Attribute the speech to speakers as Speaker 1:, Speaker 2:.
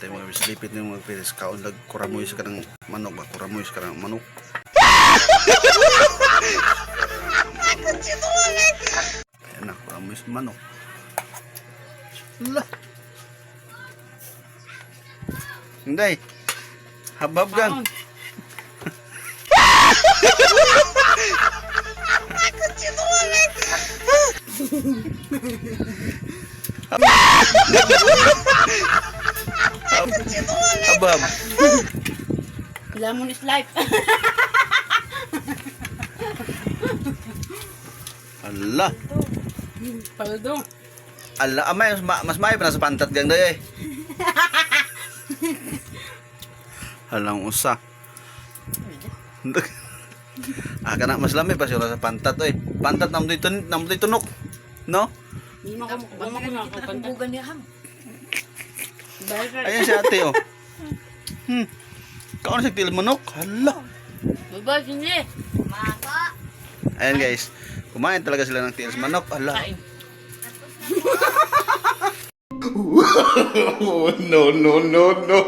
Speaker 1: tayo mga bis. Lipit na yung mga bis. Kaundag kuramoys ka ng manok ba? Kuramoys ka ng manok. Ayan na, kuramoys ng manok. Lah. Hindi. Habab gang. Habab.
Speaker 2: Lemon is life.
Speaker 1: Allah.
Speaker 2: Paldo.
Speaker 1: Allah, amay mas may pa na sa pantat gang day. Halang usa. Kana mas lami pa siya sa pantat oy. Pantat namdoy tunok. No?
Speaker 2: Hindi mo ko nakakapantan.
Speaker 3: niya ham.
Speaker 1: Ayan si ate oh. Kaon sa til manok. Hala.
Speaker 2: Baba, hindi.
Speaker 3: Maka.
Speaker 1: Ayan guys. Kumain talaga sila ng tiil sa manok. Hala.
Speaker 2: Kain.
Speaker 4: No, no, no, no.